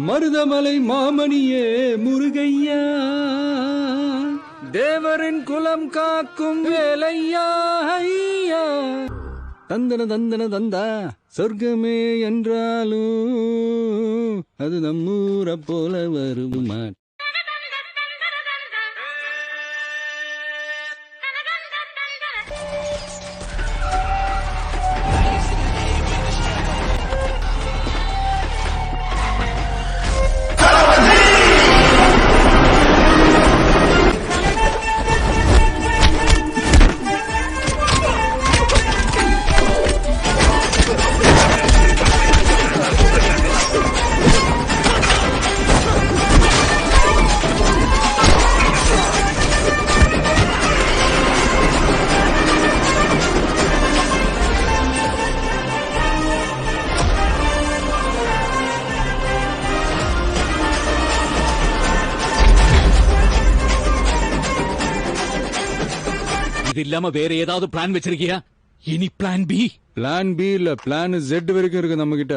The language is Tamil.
மருதமலை மாமணியே முருகையா, தேவரின் குலம் காக்கும் வேலையா ஐயா. தந்தன தந்தன தந்தா சொர்க்கமே என்றாலும் அது நம்மூரை போல வருமா. இது இல்லாம வேற ஏதாவது பிளான் வச்சிருக்கியா? இனி பிளான் பி? பிளான் பி இல்ல, பிளான் Z வரைக்கும் இருக்கு நம்ம கிட்ட.